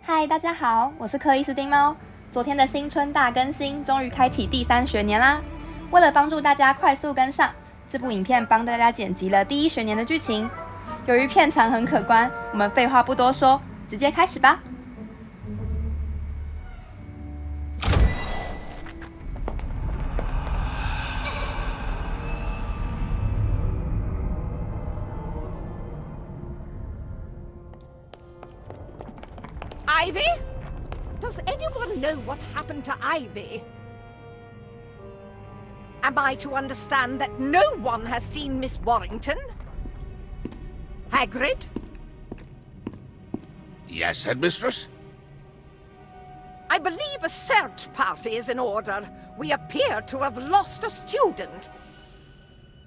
嗨，大家好，我是克里斯汀猫。昨天的新春大更新终于开启第3学年啦！为了帮助大家快速跟上，这部影片帮大家剪辑了第1学年的剧情。由于片长很可观，我们废话不多说，直接开始吧。Ivy? Does anyone know what happened to Ivy? Am I to understand that no one has seen Miss Warrington? Hagrid? Yes, Headmistress? I believe a search party is in order. We appear to have lost a student.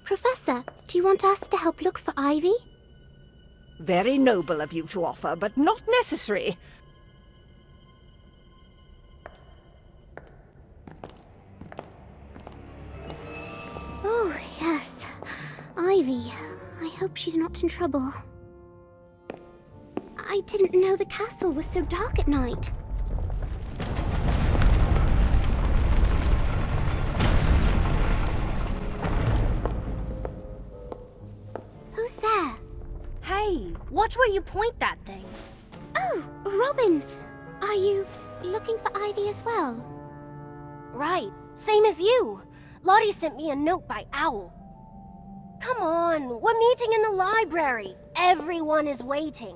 Professor, do you want us to help look for Ivy? Very noble of you to offer, but not necessary. Oh, yes. Ivy. I hope she's not in trouble. I didn't know the castle was so dark at night. Who's there? Hey, watch where you point that thing. Oh, Robin. Are you looking for Ivy as well? Right, same as you. Lottie sent me a note by Owl. Come on, we're meeting in the library. Everyone is waiting.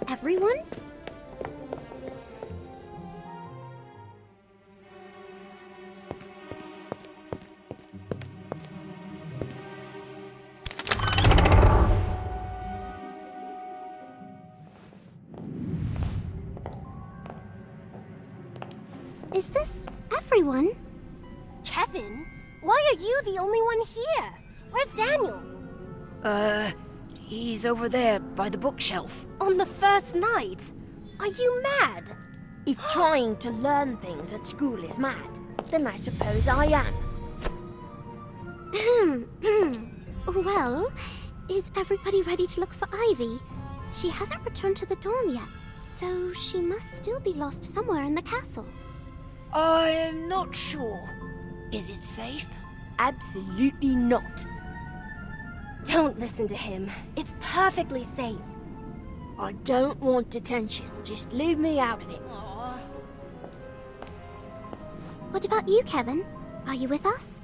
Everyone? Is this everyone? Kevin? Why are you the only one here? Where's Daniel? He's over there by the bookshelf. On the first night? Are you mad? If trying to learn things at school is mad, then I suppose I am. Well, is everybody ready to look for Ivy? She hasn't returned to the dorm yet, so she must still be lost somewhere in the castle. I'm not sure. Is it safe? Absolutely not. Don't listen to him. It's perfectly safe. I don't want detention. Just leave me out of it. What about you, Kevin? Are you with us?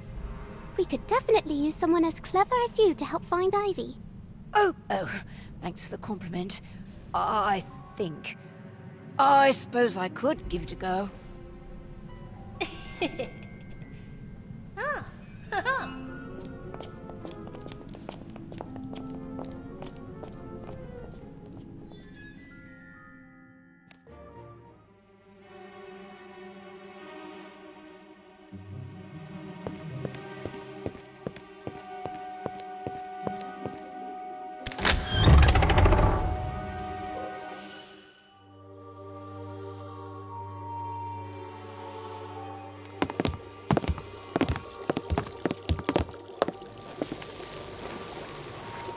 We could definitely use someone as clever as you to help find Ivy. Oh, thanks for the compliment. I suppose I could give it a go.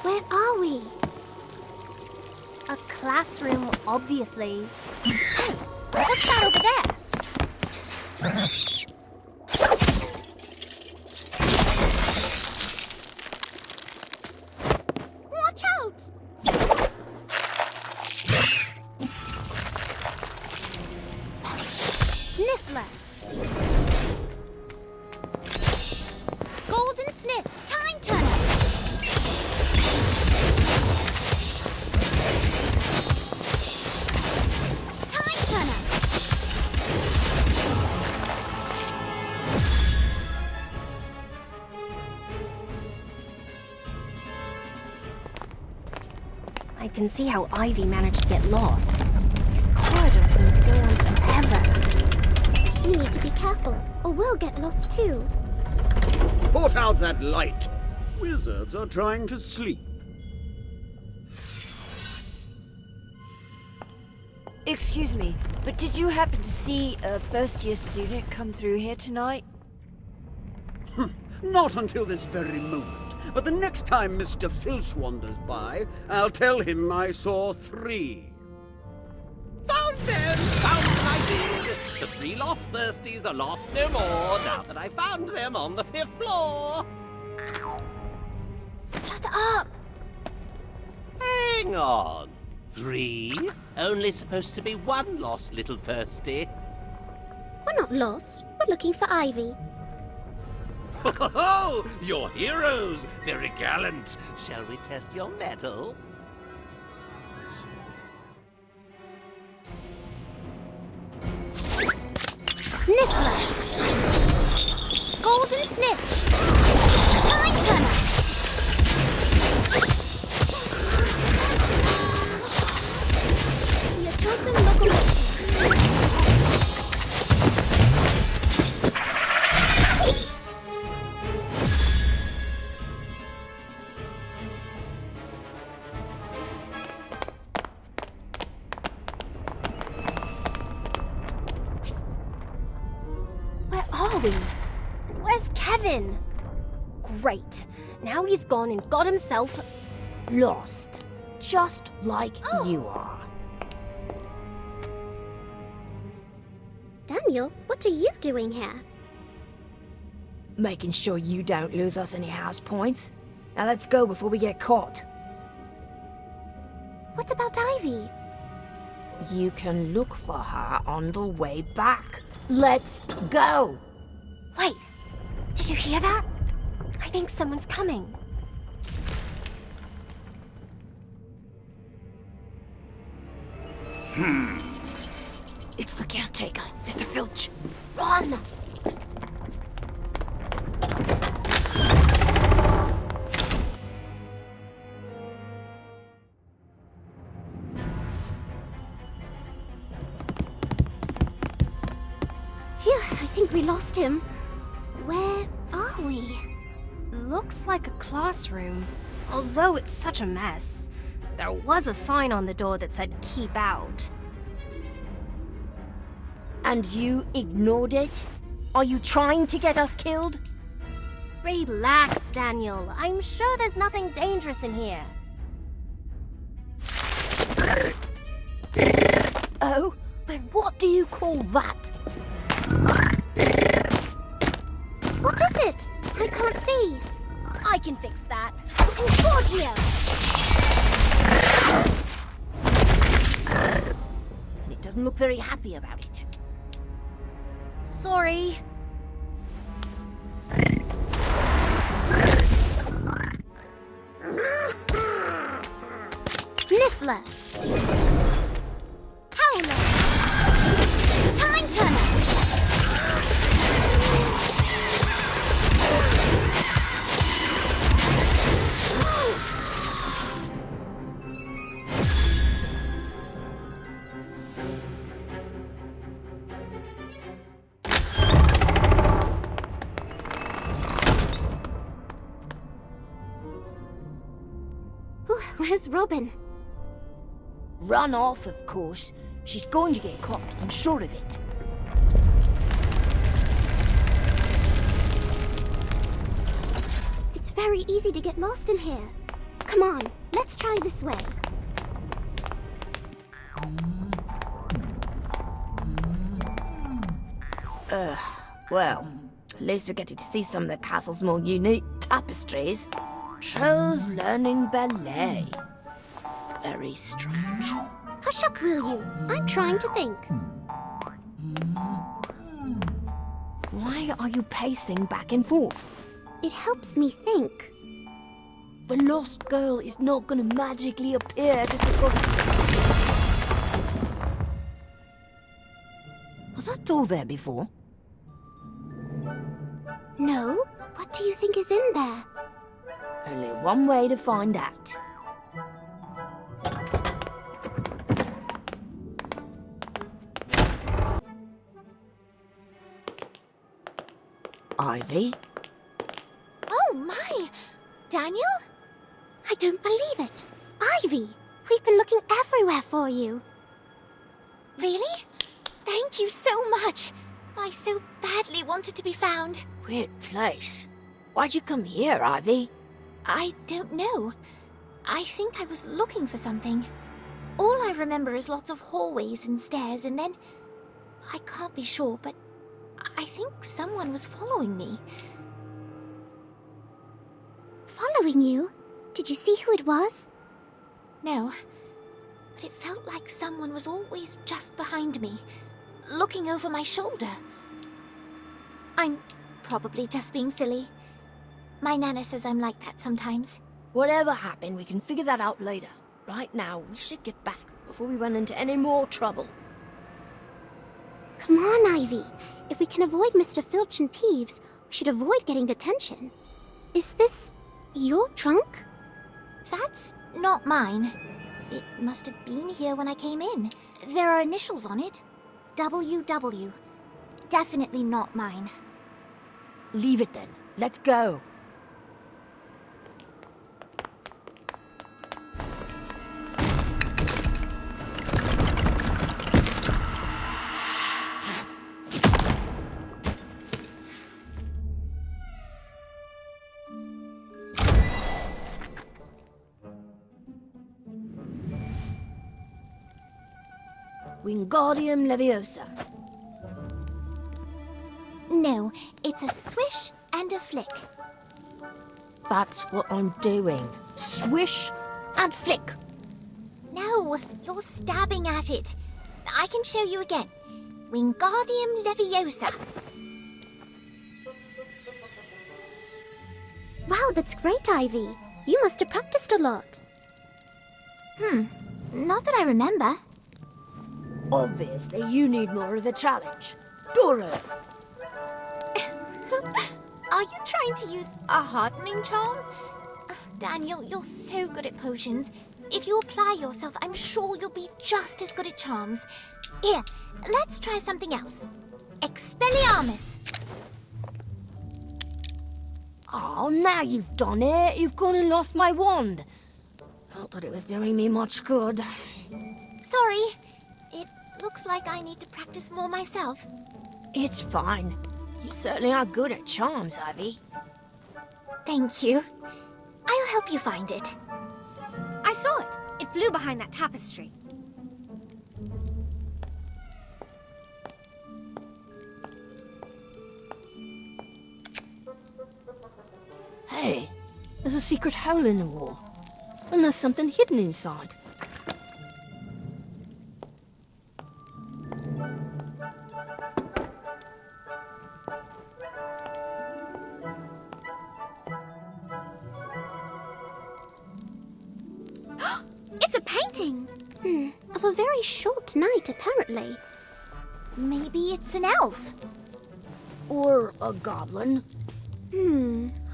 Where are we? A classroom, obviously. Hey, what's that over there? Watch out! Sniffler. Golden Sniff, Time Turner. Time Turner. I can see how Ivy managed to get lost. These corridors need to go on forever. We need to be careful, or we'll get lost too. Put out that light! Wizards are trying to sleep. Excuse me, but did you happen to see a first-year student come through here tonight? Not until this very moment. But the next time Mr. Filch wanders by, I'll tell him I saw 3. The 3 lost firsties are lost no more now that I found them on the 5th floor. Shut up! Hang on. 3? Only supposed to be 1 lost little firstie. We're not lost. We're looking for Ivy. Ho ho ho! You're heroes! Very gallant. Shall we test your mettle? Niffler! Golden Snitch! Time Turner! The Totem Locomotive. Where are we? Where's Kevin? Great. Now he's gone and got himself Lost. Just like you are. Daniel, what are you doing here? Making sure you don't lose us any house points. Now let's go before we get caught. What about Ivy? You can look for her on the way back. Let's go! Wait, did you hear that? I think someone's coming. It's the caretaker, Mr. Filch. Run! Phew, I think we lost him. Where are we? Looks like a classroom, although it's such a mess. There was a sign on the door that said keep out. And you ignored it? Are you trying to get us killed? Relax, Daniel. I'm sure there's nothing dangerous in here. Oh? Then what do you call that? What is it? I can't see. I can fix that. Engorgio! And it doesn't look very happy about it. Sorry. Niffler! Howler! Time Turner! Where's Robin? Run off, of course. She's going to get caught, I'm sure of it. It's very easy to get lost in here. Come on, let's try this way. Well, at least we're getting to see some of the castle's more unique tapestries. Shows learning ballet. Very strange. Hush up, will you? I'm trying to think. Why are you pacing back and forth? It helps me think. The lost girl is not gonna magically appear just because... Was that door there before? No? What do you think is in there? Only one way to find out. Ivy? Oh my! Daniel? I don't believe it. Ivy, we've been looking everywhere for you. Really? Thank you so much. I so badly wanted to be found. Weird place. Why'd you come here, Ivy? I don't know. I think I was looking for something. All I remember is lots of hallways and stairs, and then I can't be sure, but I think someone was following me. Following you? Did you see who it was? No, but it felt like someone was always just behind me, looking over my shoulder. I'm probably just being silly. My Nana says I'm like that sometimes. Whatever happened, we can figure that out later. Right now, we should get back before we run into any more trouble. Come on, Ivy. If we can avoid Mr. Filch and Peeves, we should avoid getting detention. Is this your trunk? That's not mine. It must have been here when I came in. There are initials on it. WW. Definitely not mine. Leave it then. Let's go. Wingardium Leviosa. No, it's a swish and a flick. That's what I'm doing. Swish and flick. No, you're stabbing at it. I can show you again. Wingardium Leviosa. Wow, that's great, Ivy. You must have practiced a lot. Not that I remember. Obviously, you need more of a challenge. Dora! Are you trying to use a hardening charm? Daniel, you're so good at potions. If you apply yourself, I'm sure you'll be just as good at charms. Here, let's try something else. Expelliarmus. Oh, now you've done it. You've gone and lost my wand. Not that it was doing me much good. Sorry. It looks like I need to practice more myself. It's fine. You certainly are good at charms, Ivy. Thank you. I'll help you find it. I saw it. It flew behind that tapestry. Hey, there's a secret hole in the wall. And there's something hidden inside. It's a painting! Of a very short night, apparently. Maybe it's an elf. Or a goblin.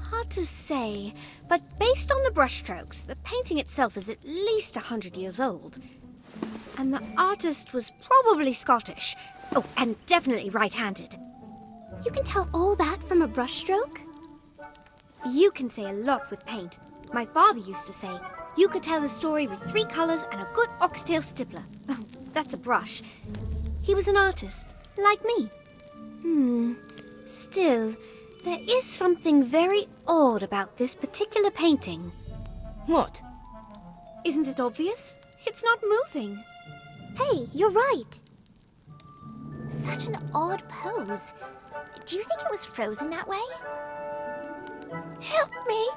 Hard to say, but based on the brushstrokes, the painting itself is at least 100 years old. And the artist was probably Scottish. Oh, and definitely right-handed. You can tell all that from a brushstroke? You can say a lot with paint. My father used to say, you could tell a story with 3 colors and a good oxtail stippler. Oh, that's a brush. He was an artist, like me. Still, there is something very odd about this particular painting. What? Isn't it obvious? It's not moving. Hey, you're right. Such an odd pose. Do you think it was frozen that way? Help me!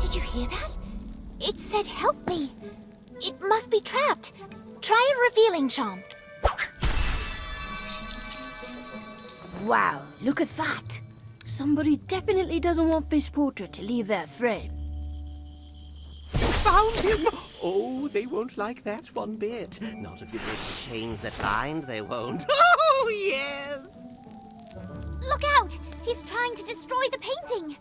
Did you hear that? It said help me. It must be trapped. Try a revealing charm. Wow, look at that. Somebody definitely doesn't want this portrait to leave their frame. Found him! Oh, they won't like that one bit. Not if you break the chains that bind, they won't. Oh, yes! Look out! He's trying to destroy the painting.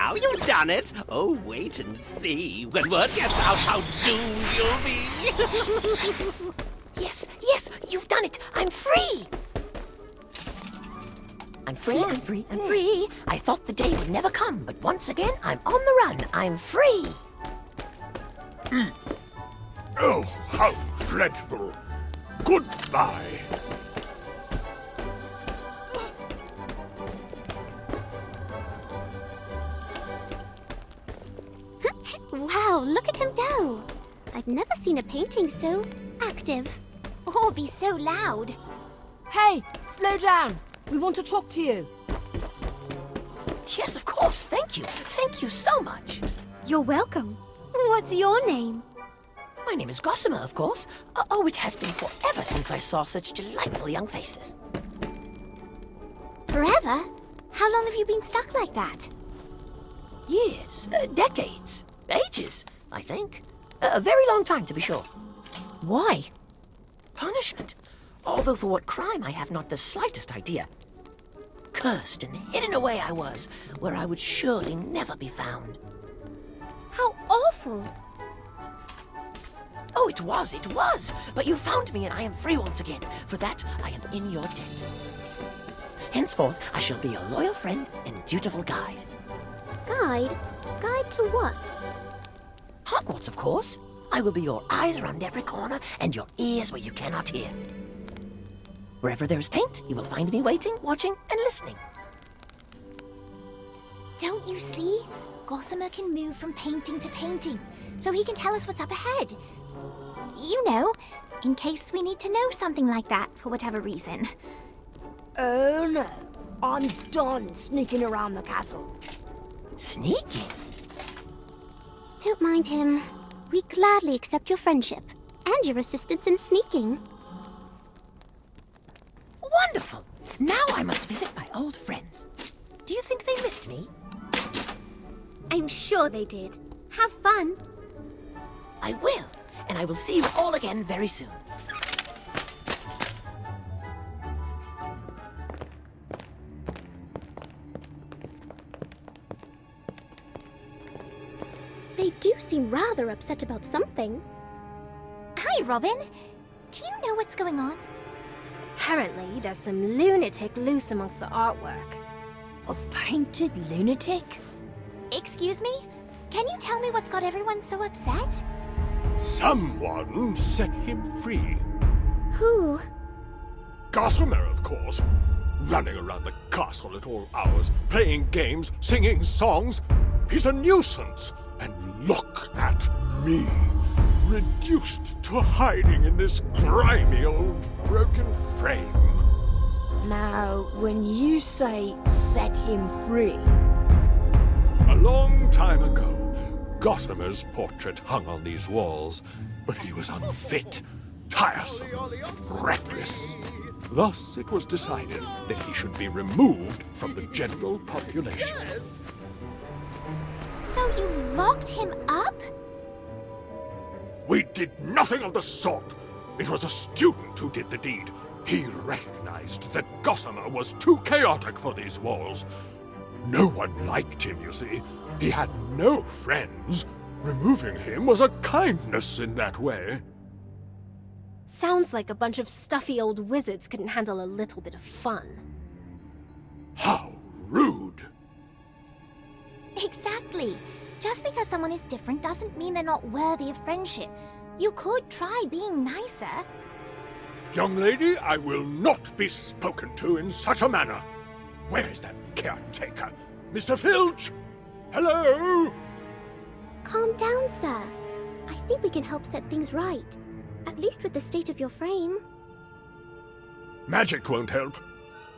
now you've done it. Oh, wait and see. When word gets out how doomed you'll be. Yes, yes, you've done it. I'm free. I'm free, I'm free, I'm free. I thought the day would never come, but once again, I'm on the run. I'm free. Oh, how dreadful. Goodbye. Wow, look at him go. I've never seen a painting so active. Or be so loud. Hey, slow down. We want to talk to you. Yes, of course. Thank you. Thank you so much. You're welcome. What's your name? My name is Gossamer, of course. Oh, it has been forever since I saw such delightful young faces. Forever? How long have you been stuck like that? Years, decades, ages, I think. A very long time, to be sure. Why? Punishment. Although for what crime, I have not the slightest idea. Cursed and hidden away I was, where I would surely never be found. How awful. Oh, it was. But you found me and I am free once again. For that, I am in your debt. Henceforth, I shall be your loyal friend and dutiful guide. Guide? Guide to what? Hogwarts, of course. I will be your eyes around every corner and your ears where you cannot hear. Wherever there is paint, you will find me waiting, watching, and listening. Don't you see? Gossamer can move from painting to painting, so he can tell us what's up ahead. You know, in case we need to know something like that for whatever reason. Oh no, I'm done sneaking around the castle. Sneaking? Don't mind him. We gladly accept your friendship and your assistance in sneaking. Wonderful! Now I must visit my old friends. Do you think they missed me? I'm sure they did. Have fun. I will, and I will see you all again very soon. They do seem rather upset about something. Hi, Robin. Do you know what's going on? Apparently, there's some lunatic loose amongst the artwork. A painted lunatic? Excuse me? Can you tell me what's got everyone so upset? Someone set him free. Who? Gossamer, of course. Running around the castle at all hours, playing games, singing songs. He's a nuisance. And look at me. Reduced to hiding in this grimy old broken frame. Now, when you say set him free... A long time ago, Gossamer's portrait hung on these walls, but he was unfit, tiresome, reckless. Thus, it was decided that he should be removed from the general population. So you locked him up? We did nothing of the sort. It was a student who did the deed. He recognized that Gossamer was too chaotic for these walls. No one liked him, you see. He had no friends. Removing him was a kindness in that way. Sounds like a bunch of stuffy old wizards couldn't handle a little bit of fun. How rude! Exactly. Just because someone is different doesn't mean they're not worthy of friendship. You could try being nicer. Young lady, I will not be spoken to in such a manner. Where is that caretaker? Mr. Filch? Hello? Calm down, sir. I think we can help set things right. At least with the state of your frame. Magic won't help.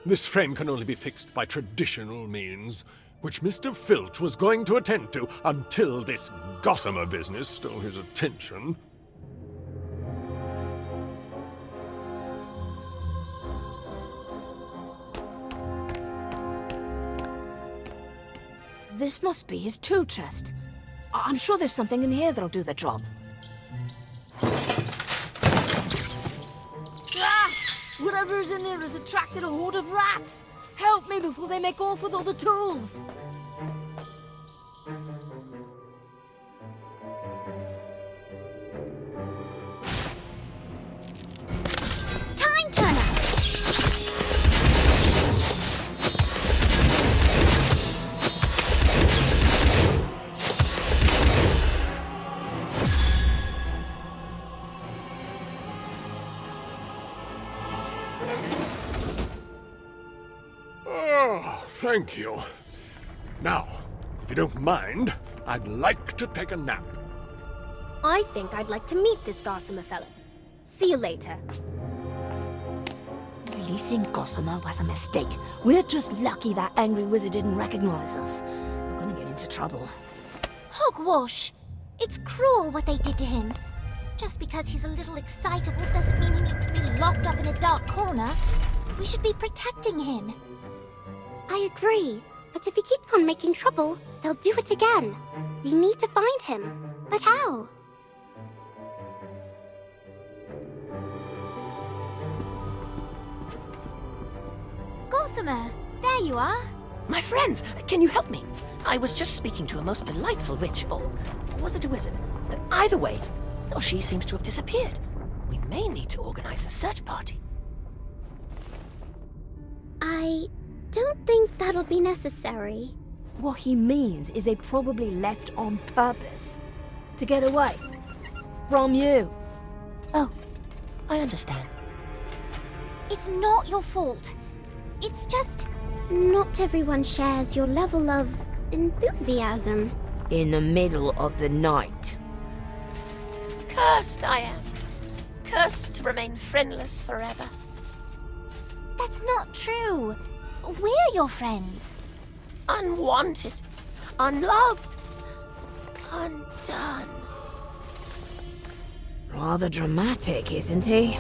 This frame can only be fixed by traditional means, which Mr. Filch was going to attend to until this Gossamer business stole his attention. This must be his tool chest. I'm sure there's something in here that'll do the job. Ah! Whatever is in there has attracted a horde of rats! Help me before they make off with all the tools! Thank you. Now, if you don't mind, I'd like to take a nap. I think I'd like to meet this Gossamer fellow. See you later. Releasing Gossamer was a mistake. We're just lucky that angry wizard didn't recognize us. We're gonna get into trouble. Hogwash! It's cruel what they did to him. Just because he's a little excitable doesn't mean he needs to be locked up in a dark corner. We should be protecting him. I agree, but if he keeps on making trouble, they'll do it again. We need to find him. But how? Gossamer, there you are. My friends, can you help me? I was just speaking to a most delightful witch, or was it a wizard? Either way, she seems to have disappeared. We may need to organize a search party. I don't think that'll be necessary. What he means is they probably left on purpose. To get away. From you. Oh, I understand. It's not your fault. It's just... Not everyone shares your level of enthusiasm. In the middle of the night. Cursed I am. Cursed to remain friendless forever. That's not true. We're your friends. Unwanted. Unloved. Undone. Rather dramatic, isn't he?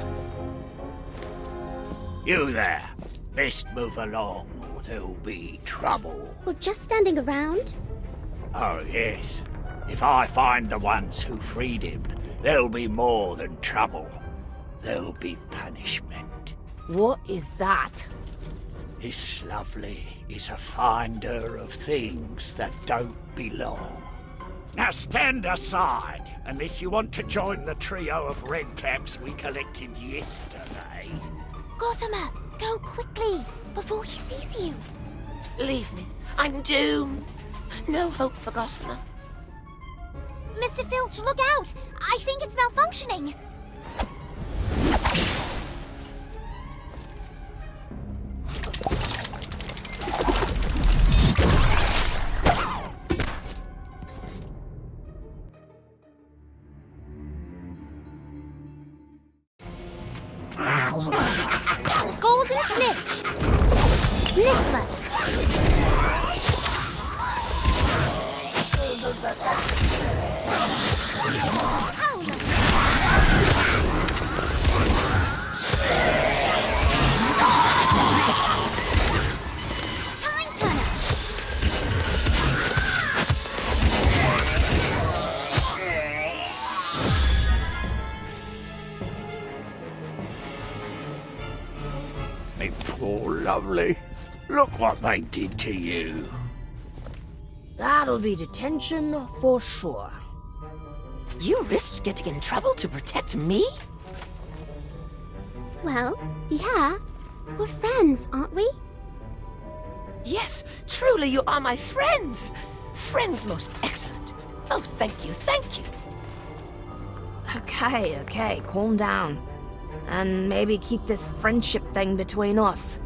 You there. Best move along, or there'll be trouble. Or just standing around? Oh, yes. If I find the ones who freed him, there'll be more than trouble. There'll be punishment. What is that? This lovely is a finder of things that don't belong. Now stand aside, unless you want to join the trio of redcaps we collected yesterday. Gossamer, go quickly, before he sees you. Leave me. I'm doomed. No hope for Gossamer. Mr. Filch, look out! I think it's malfunctioning. Golden Snitch! Nicholas! Time Turner! Me poor lovely. Look what they did to you. That'll be detention for sure. You risked getting in trouble to protect me? Well, yeah. We're friends, aren't we? Yes, truly you are my friends. Friends most excellent. Oh, thank you, thank you. Okay, calm down. And maybe keep this friendship thing between us.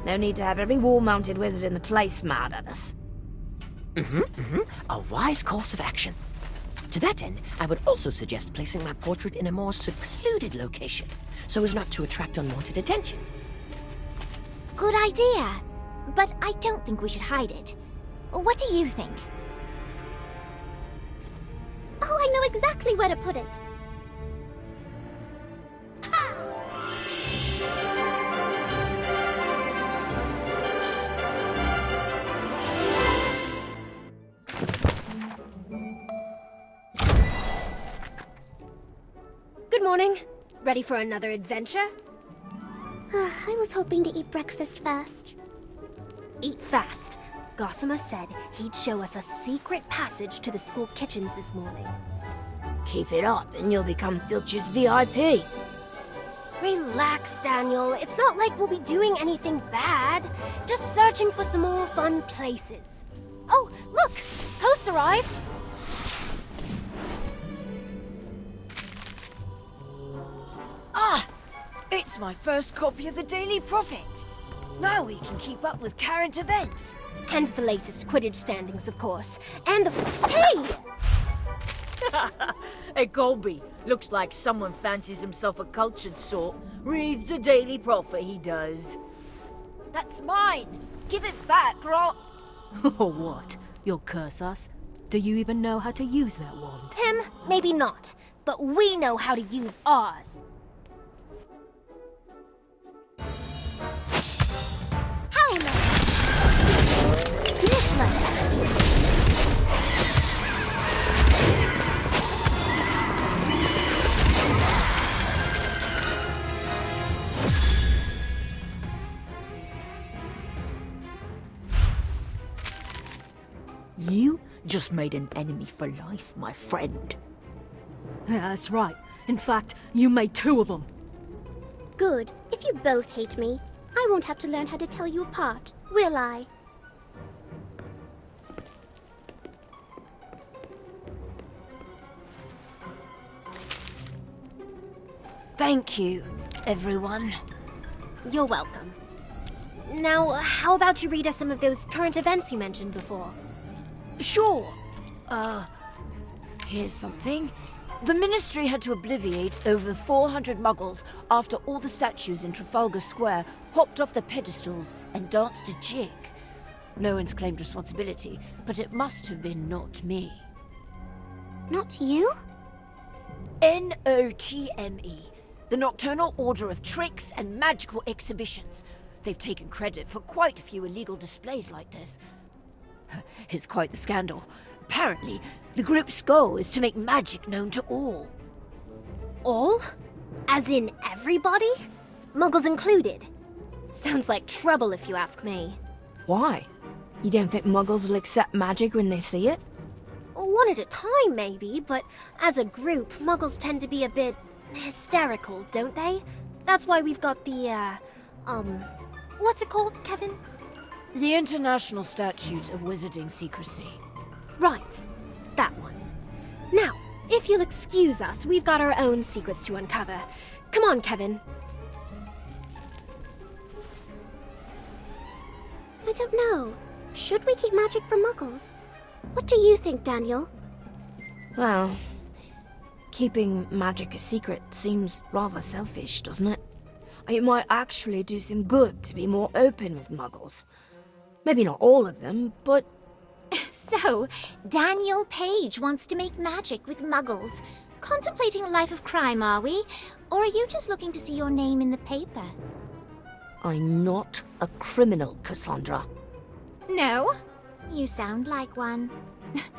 No need to have every wall-mounted wizard in the place mad at us. A wise course of action. To that end, I would also suggest placing my portrait in a more secluded location, so as not to attract unwanted attention. Good idea. But I don't think we should hide it. What do you think? Oh, I know exactly where to put it. Good morning. Ready for another adventure? I was hoping to eat breakfast first. Eat fast. Gossamer said he'd show us a secret passage to the school kitchens this morning. Keep it up and you'll become Filch's VIP. Relax, Daniel. It's not like we'll be doing anything bad. Just searching for some more fun places. Oh, look! Post arrived! Ah! It's my first copy of the Daily Prophet. Now we can keep up with current events. And the latest Quidditch standings, of course. And the... Hey! Hey, Colby. Looks like someone fancies himself a cultured sort. Reads the Daily Prophet, he does. That's mine. Give it back, Rot. Oh, what? You'll curse us? Do you even know how to use that wand? Him, maybe not. But we know how to use ours. Hello, You just made an enemy for life, my friend. Yeah, that's right. In fact, you made 2 of them. Good. If you both hate me, I won't have to learn how to tell you apart, will I? Thank you, everyone. You're welcome. Now, how about you read us some of those current events you mentioned before? Sure. Here's something. The Ministry had to obliviate over 400 muggles after all the statues in Trafalgar Square hopped off the pedestals and danced a jig. No one's claimed responsibility, but it must have been not me. Not you? N.O.T.M.E, the Nocturnal Order of Tricks and Magical Exhibitions. They've taken credit for quite a few illegal displays like this. It's quite the scandal. Apparently, the group's goal is to make magic known to all. All? As in everybody? Muggles included? Sounds like trouble if you ask me. Why? You don't think Muggles will accept magic when they see it? One at a time, maybe, but as a group, Muggles tend to be a bit hysterical, don't they? That's why we've got the, what's it called, Kevin? The International Statute of Wizarding Secrecy. Right. That one. Now, if you'll excuse us, we've got our own secrets to uncover. Come on, Kevin. I don't know. Should we keep magic from Muggles? What do you think, Daniel? Well, keeping magic a secret seems rather selfish, doesn't it? It might actually do some good to be more open with Muggles. Maybe not all of them, but... So, Daniel Page wants to make magic with Muggles. Contemplating a life of crime, are we? Or are you just looking to see your name in the paper? I'm not a criminal, Cassandra. No? You sound like one.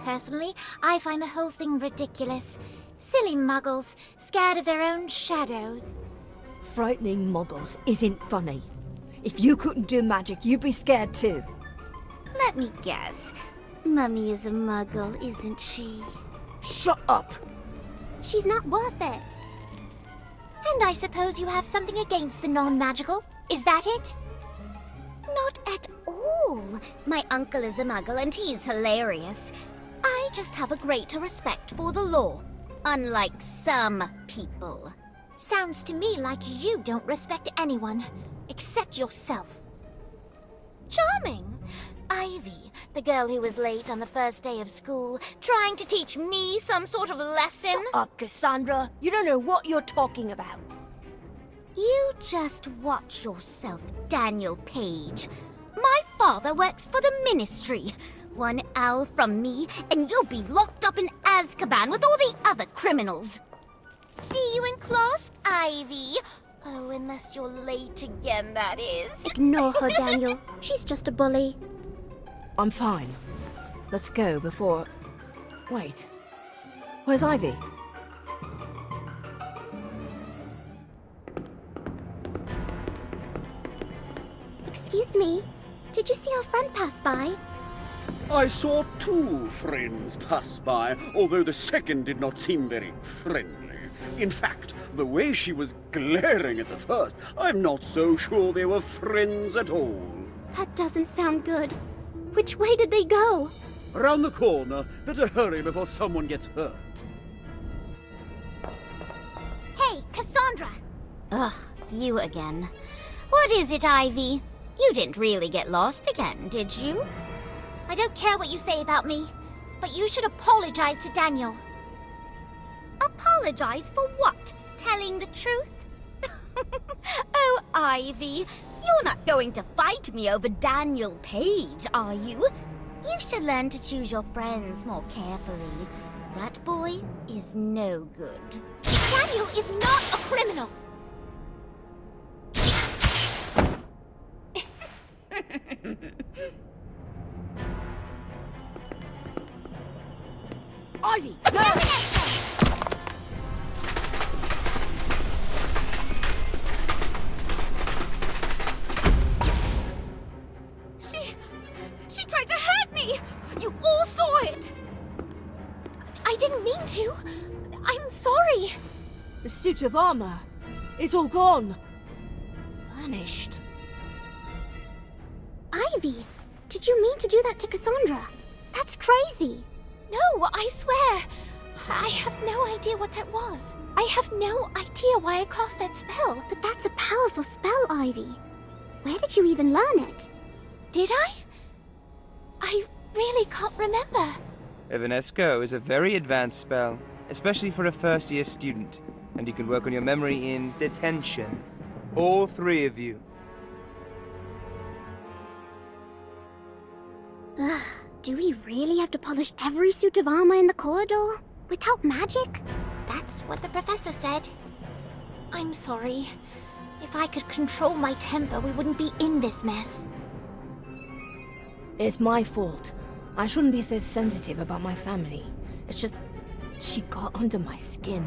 Personally, I find the whole thing ridiculous. Silly Muggles, scared of their own shadows. Frightening Muggles isn't funny. If you couldn't do magic, you'd be scared too. Let me guess. Mummy is a Muggle, isn't she? Shut up! She's not worth it. And I suppose you have something against the non-magical? Is that it? Not at all. My uncle is a Muggle and he's hilarious. I just have a greater respect for the law, unlike some people. Sounds to me like you don't respect anyone, except yourself. Charming. Ivy, the girl who was late on the first day of school, trying to teach me some sort of lesson. Shut up, Cassandra. You don't know what you're talking about. You just watch yourself, Daniel Page. My father works for the Ministry. One owl from me, and you'll be locked up in Azkaban with all the other criminals. See you in class, Ivy. Oh, unless you're late again, that is. Ignore her, Daniel. She's just a bully. I'm fine. Let's go before... Wait. Where's Ivy? Excuse me. Did you see our friend pass by? I saw 2 friends pass by, although the second did not seem very friendly. In fact, the way she was glaring at the first, I'm not so sure they were friends at all. That doesn't sound good. Which way did they go? Around the corner. Better hurry before someone gets hurt. Hey, Cassandra! Ugh, you again. What is it, Ivy? You didn't really get lost again, did you? I don't care what you say about me, but you should apologize to Daniel. Apologize for what? Telling the truth? Oh, Ivy, you're not going to fight me over Daniel Page, are you? You should learn to choose your friends more carefully. That boy is no good. Daniel is not a criminal! Ivy, no! She tried to hurt me! You all saw it! I didn't mean to. I'm sorry. The suit of armor, it's all gone. Vanished. Ivy, did you mean to do that to Cassandra? That's crazy. No, I swear. I have no idea what that was. I have no idea why I cast that spell. But that's a powerful spell, Ivy. Where did you even learn it? Did I? I really can't remember. Evanesco is a very advanced spell, especially for a first-year student, and you can work on your memory in detention. All three of you. Ugh, do we really have to polish every suit of armor in the corridor? Without magic? That's what the professor said. I'm sorry. If I could control my temper, we wouldn't be in this mess. It's my fault. I shouldn't be so sensitive about my family. It's just, she got under my skin.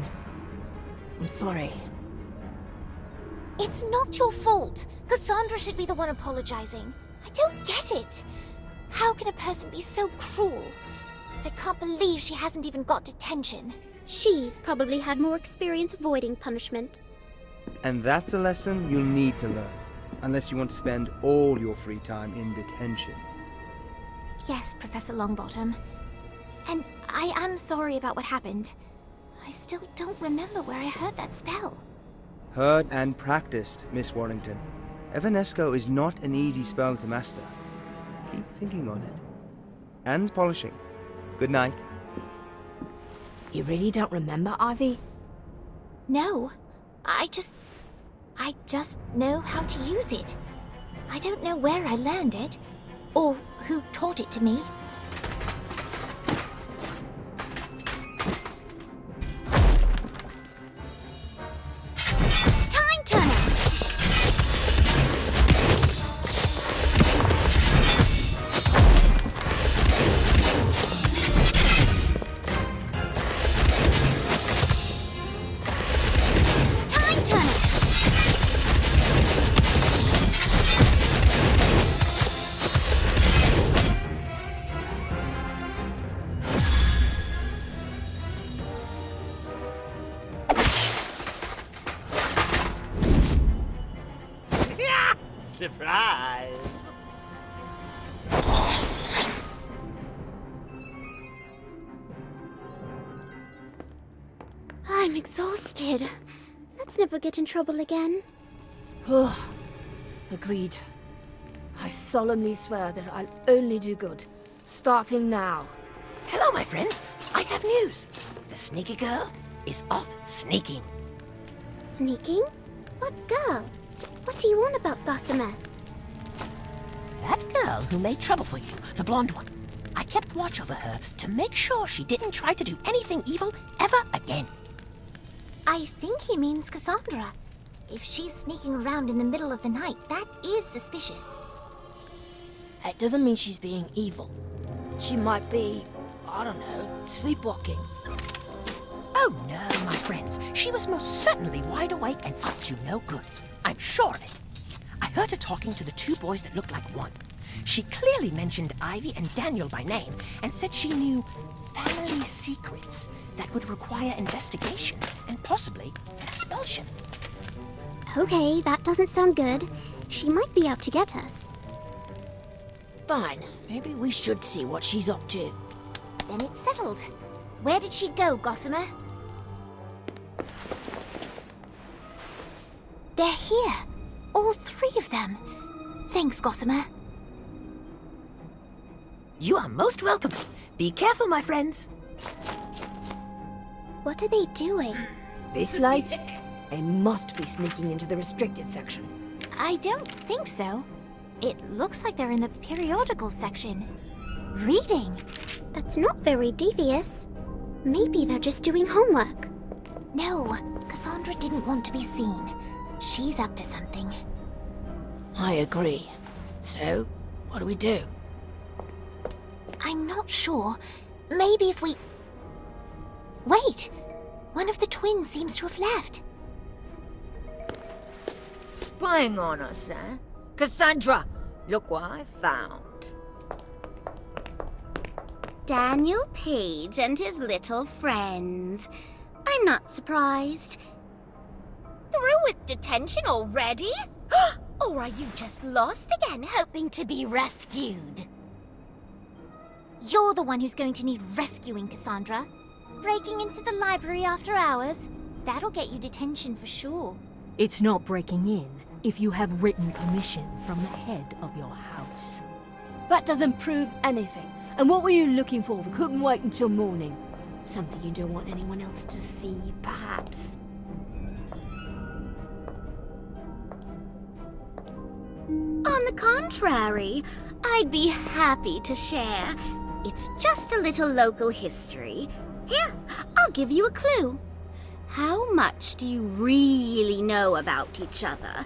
I'm sorry. It's not your fault. Cassandra should be the one apologizing. I don't get it. How can a person be so cruel? I can't believe she hasn't even got detention. She's probably had more experience avoiding punishment. And that's a lesson you'll need to learn, unless you want to spend all your free time in detention. Yes, Professor Longbottom. And I am sorry about what happened. I still don't remember where I heard that spell. Heard and practiced, Miss Warrington. Evanesco is not an easy spell to master. Keep thinking on it. And polishing. Good night. You really don't remember, Ivy? No. I just know how to use it. I don't know where I learned it, or who taught it to me. Time turner! Time turner! Surprise! I'm exhausted. Let's never get in trouble again. Agreed. I solemnly swear that I'll only do good, starting now. Hello, my friends. I have news. The sneaky girl is off sneaking. Sneaking? What girl? What do you want about Gossamer? That girl who made trouble for you, the blonde one. I kept watch over her to make sure she didn't try to do anything evil ever again. I think he means Cassandra. If she's sneaking around in the middle of the night, that is suspicious. It doesn't mean she's being evil. She might be, I don't know, sleepwalking. Oh no, my friends. She was most certainly wide awake and up to no good. I'm sure of it. I heard her talking to the two boys that looked like one. She clearly mentioned Ivy and Daniel by name and said she knew family secrets that would require investigation and possibly expulsion. Okay, that doesn't sound good. She might be out to get us. Fine. Maybe we should see what she's up to. Then it's settled. Where did she go, Gossamer? They're here. All three of them. Thanks, Gossamer. You are most welcome. Be careful, my friends. What are they doing? This late? They must be sneaking into the restricted section. I don't think so. It looks like they're in the periodical section. Reading. That's not very devious. Maybe they're just doing homework. No, Cassandra didn't want to be seen. She's up to something. I agree. So, what do we do? I'm not sure. Maybe if we... Wait! One of the twins seems to have left. Spying on us, eh? Cassandra, look what I found. Daniel Page and his little friends. I'm not surprised. Through with detention already? Or are you just lost again, hoping to be rescued? You're the one who's going to need rescuing, Cassandra. Breaking into the library after hours? That'll get you detention for sure. It's not breaking in if you have written permission from the head of your house. That doesn't prove anything. And what were you looking for that couldn't wait until morning? Something you don't want anyone else to see, perhaps? On the contrary, I'd be happy to share. It's just a little local history. Here, I'll give you a clue. How much do you really know about each other?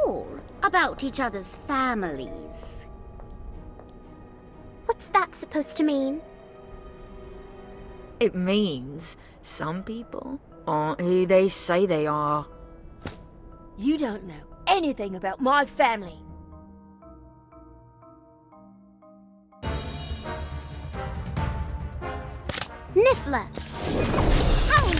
Or about each other's families? What's that supposed to mean? It means some people aren't who they say they are. You don't know anything about my family. Niffler! Howler!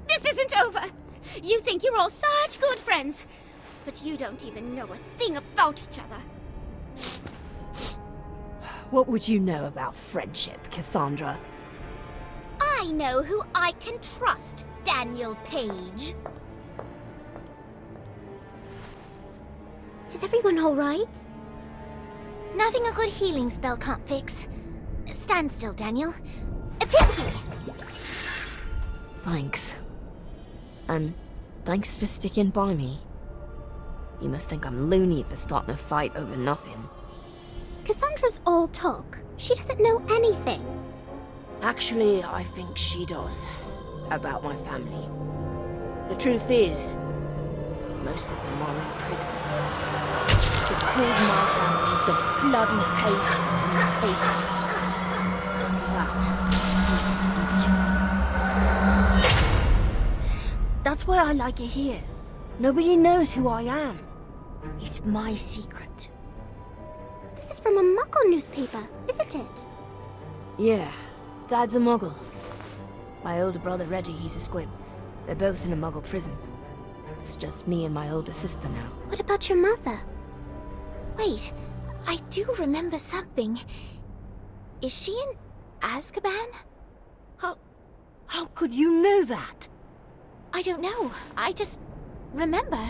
This isn't over. You think you're all such good friends, but you don't even know a thing about each other. What would you know about friendship, Cassandra? I know who I can trust, Daniel Page. Is everyone all right? Nothing a good healing spell can't fix. Stand still, Daniel. Epiphany! Thanks. And thanks for sticking by me. You must think I'm loony for starting a fight over nothing. Cassandra's all talk. She doesn't know anything. Actually, I think she does. About my family. The truth is, most of them are in prison. They called my family the bloody Pages in the papers. That's why I like it here. Nobody knows who I am. It's my secret. This is from a Muggle newspaper, isn't it? Yeah, Dad's a Muggle. My older brother Reggie, he's a Squib. They're both in a Muggle prison. It's just me and my older sister now. What about your mother? Wait, I do remember something. Is she in Azkaban? How could you know that? I don't know. I just remember.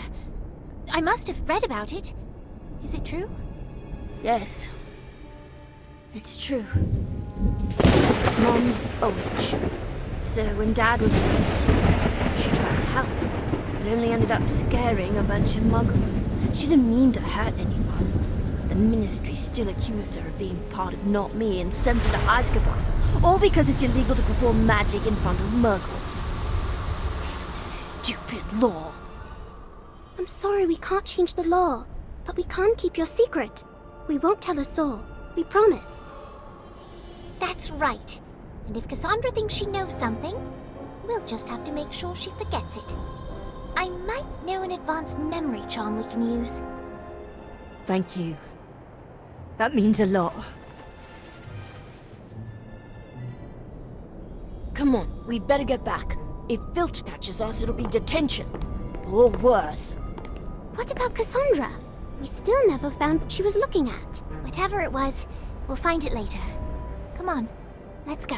I must have read about it. Is it true? Yes. It's true. Mom's a witch. So when Dad was arrested, she tried to help, but only ended up scaring a bunch of Muggles. She didn't mean to hurt anyone. The Ministry still accused her of being part of N.O.T.M.E and sent her to Azkaban, all because it's illegal to perform magic in front of Muggles. It's a stupid law. I'm sorry we can't change the law, but we can keep your secret. We won't tell us all. We promise. That's right. And if Cassandra thinks she knows something, we'll just have to make sure she forgets it. I might know an advanced memory charm we can use. Thank you. That means a lot. Come on, we'd better get back. If Filch catches us, it'll be detention. Or worse. What about Cassandra? We still never found what she was looking at. Whatever it was, we'll find it later. Come on, let's go.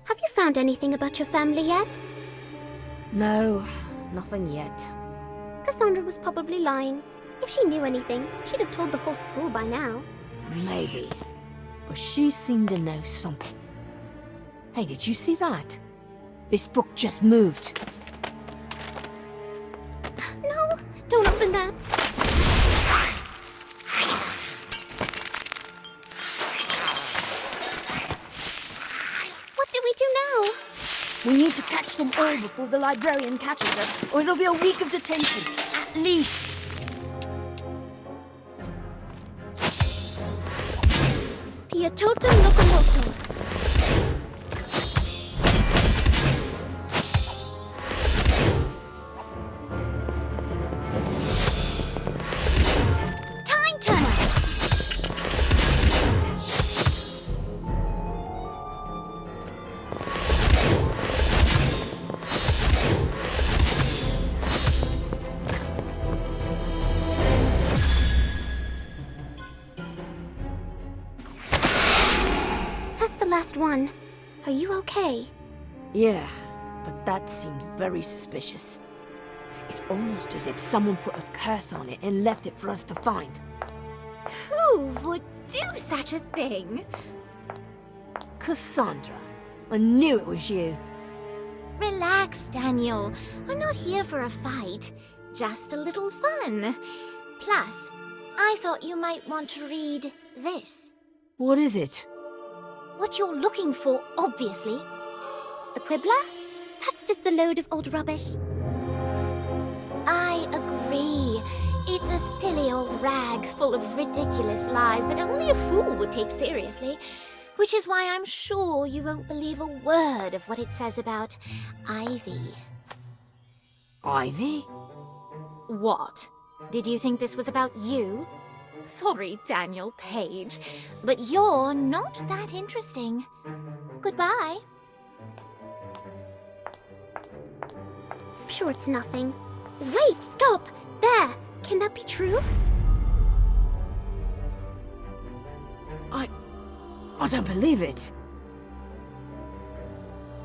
Have you found anything about your family yet? No, nothing yet. Cassandra was probably lying. If she knew anything, she'd have told the whole school by now. Maybe. But she seemed to know something. Hey, did you see that? This book just moved. No, don't open that. What do we do now? We need to catch them all before the librarian catches us, or it'll be a week of detention, at least. Pietoto Locomoto. Time turner! That's the last one. Are you okay? Yeah, but that seemed very suspicious. It's almost as if someone put a curse on it and left it for us to find. Who would do such a thing? Cassandra, I knew it was you. Relax, Daniel. I'm not here for a fight. Just a little fun. Plus, I thought you might want to read this. What is it? What you're looking for, obviously. The Quibbler? That's just a load of old rubbish. I agree. It's a silly old rag full of ridiculous lies that only a fool would take seriously. Which is why I'm sure you won't believe a word of what it says about Ivy. Ivy? What? Did you think this was about you? Sorry, Daniel Page, but you're not that interesting. Goodbye. I'm sure it's nothing. Wait, stop! There! Can that be true? I don't believe it.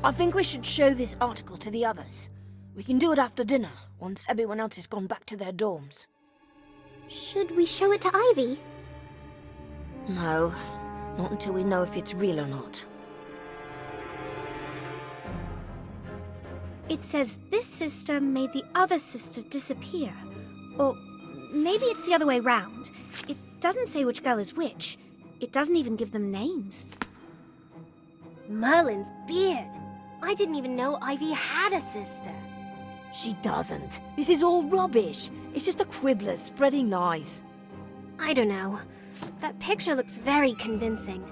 I think we should show this article to the others. We can do it after dinner, once everyone else has gone back to their dorms. Should we show it to Ivy? No, not until we know if it's real or not. It says this sister made the other sister disappear. Or maybe it's the other way round. It doesn't say which girl is which. It doesn't even give them names. Merlin's beard. I didn't even know Ivy had a sister. She doesn't. This is all rubbish. It's just a quibbler spreading lies. I don't know. That picture looks very convincing.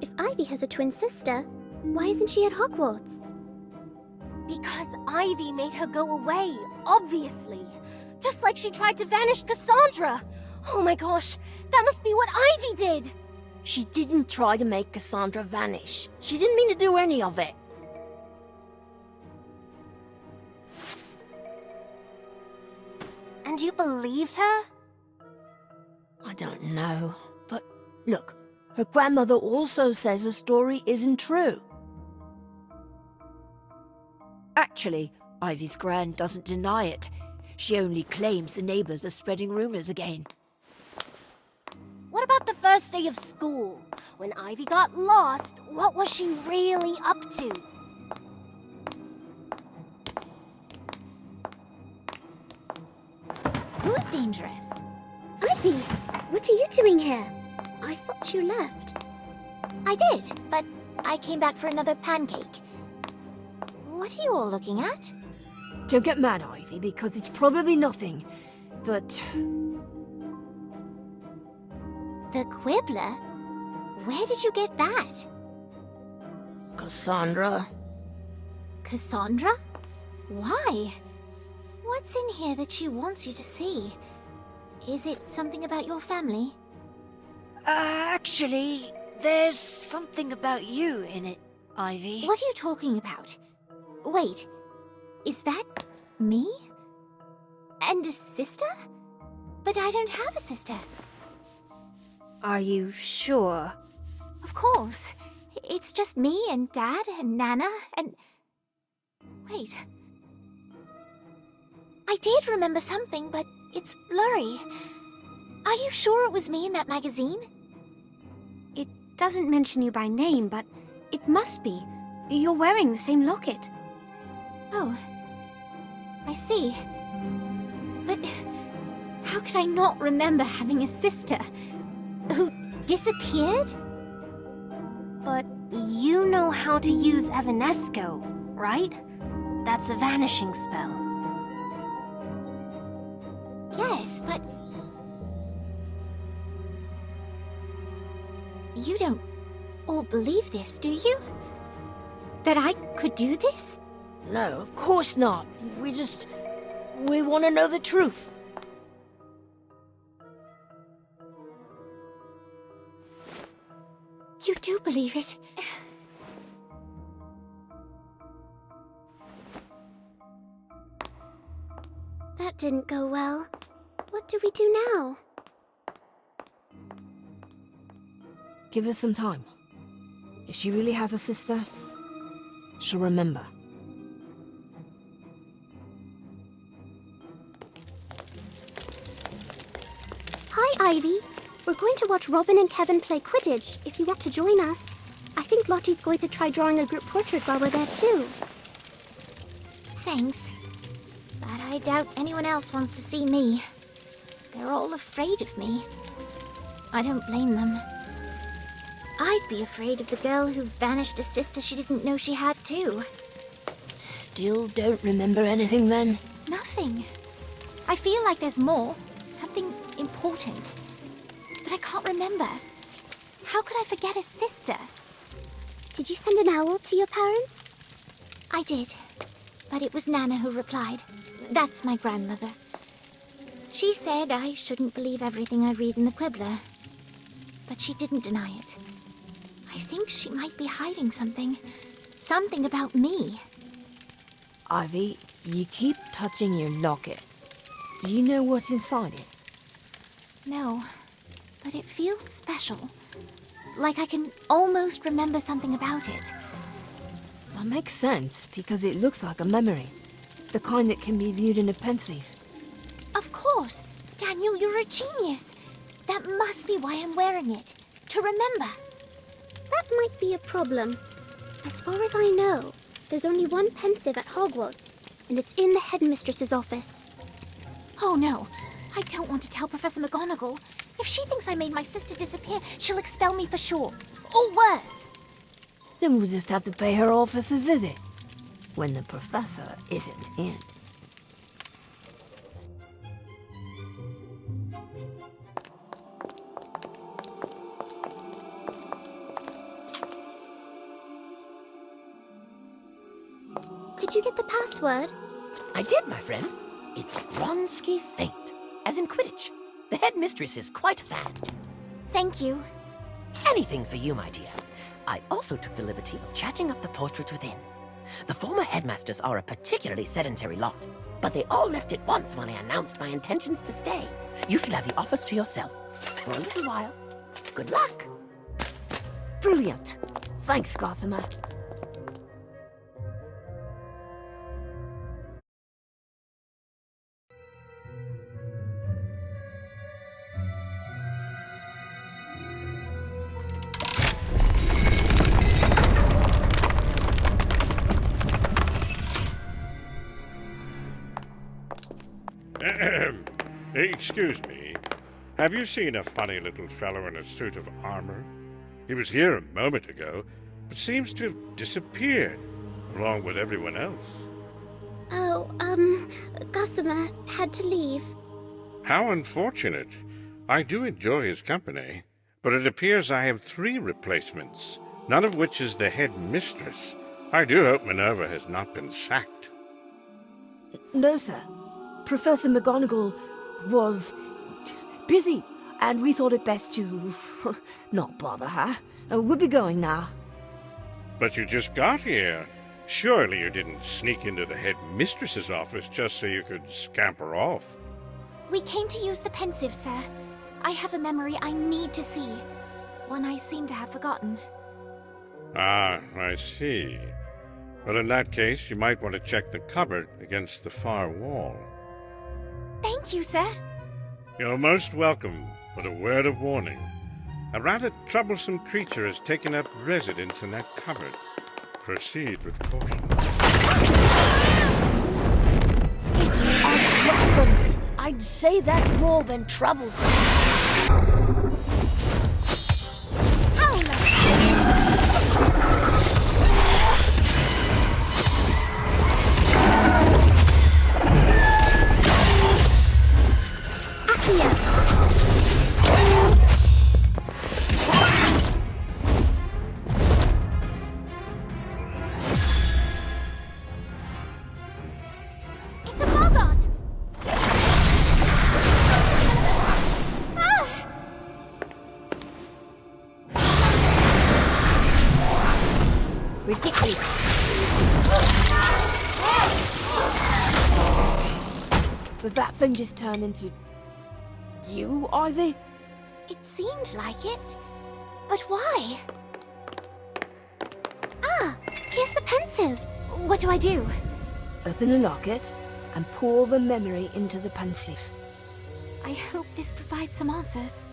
If Ivy has a twin sister, why isn't she at Hogwarts? Because Ivy made her go away, obviously. Just like she tried to vanish Cassandra. Oh my gosh, that must be what Ivy did! She didn't try to make Cassandra vanish. She didn't mean to do any of it. And you believed her? I don't know, but look, her grandmother also says the story isn't true. Actually, Ivy's gran doesn't deny it. She only claims the neighbors are spreading rumors again. What about the first day of school? When Ivy got lost, what was she really up to? Who's dangerous? Ivy, what are you doing here? I thought you left. I did, but I came back for another pancake. What are you all looking at? Don't get mad, Ivy, because it's probably nothing. But The Quibbler? Where did you get that? Cassandra? Cassandra? Why? What's in here that she wants you to see? Is it something about your family? Actually, there's something about you in it, Ivy. What are you talking about? Wait, is that me? And a sister? But I don't have a sister. Are you sure? Of course. It's just me and Dad and Nana and... Wait. I did remember something, but it's blurry. Are you sure it was me in that magazine? It doesn't mention you by name, but it must be. You're wearing the same locket. Oh. I see. But how could I not remember having a sister who disappeared? But you know how to use Evanesco, right? That's a vanishing spell. Yes, but... You don't all believe this, do you? That I could do this? No, of course not. We want to know the truth. You do believe it? That didn't go well. What do we do now? Give her some time. If she really has a sister, she'll remember. Hi, Ivy. We're going to watch Robin and Kevin play Quidditch, if you want to join us. I think Lottie's going to try drawing a group portrait while we're there, too. Thanks. But I doubt anyone else wants to see me. They're all afraid of me. I don't blame them. I'd be afraid of the girl who vanished a sister she didn't know she had, too. Still don't remember anything then? Nothing. I feel like there's more. Something important. But I can't remember. How could I forget a sister? Did you send an owl to your parents? I did. But it was Nana who replied. That's my grandmother. She said I shouldn't believe everything I read in the Quibbler. But she didn't deny it. I think she might be hiding something. Something about me. Ivy, you keep touching your locket. Do you know what's inside it? No, but it feels special. Like I can almost remember something about it. That makes sense, because it looks like a memory. The kind that can be viewed in a pensieve. Of course! Daniel, you're a genius! That must be why I'm wearing it. To remember. That might be a problem. As far as I know, there's only one pensieve at Hogwarts, and it's in the headmistress's office. Oh no, I don't want to tell Professor McGonagall. If she thinks I made my sister disappear, she'll expel me for sure. Or worse. Then we'll just have to pay her office a visit. When the professor isn't in. Did you get the password? I did, my friends. It's Vronsky Fate, as in Quidditch. The headmistress is quite a fan. Thank you. Anything for you, my dear. I also took the liberty of chatting up the portraits within. The former headmasters are a particularly sedentary lot, but they all left at once when I announced my intentions to stay. You should have the office to yourself for a little while. Good luck. Brilliant. Thanks, Gossamer. Excuse me. Have you seen a funny little fellow in a suit of armor? He was here a moment ago, but seems to have disappeared, along with everyone else. Oh, Gossamer had to leave. How unfortunate. I do enjoy his company, but it appears I have 3 replacements, none of which is the headmistress. I do hope Minerva has not been sacked. No, sir. Professor McGonagall was busy, and we thought it best to not bother her. We'll be going now. But you just got here. Surely you didn't sneak into the headmistress's office just so you could scamper off. We came to use the pensive, sir. I have a memory I need to see. One I seem to have forgotten. Ah, I see. Well, in that case, you might want to check the cupboard against the far wall. Thank you, sir. You're most welcome, but a word of warning. A rather troublesome creature has taken up residence in that cupboard. Proceed with caution. It's unwelcome. I'd say that's more than troublesome. It's a Boggart! Ridiculous. Did that thing just turn into you, Ivy? It seemed like it. But why? Ah, here's the pensive. What do I do? Open the locket and pour the memory into the pensive. I hope this provides some answers.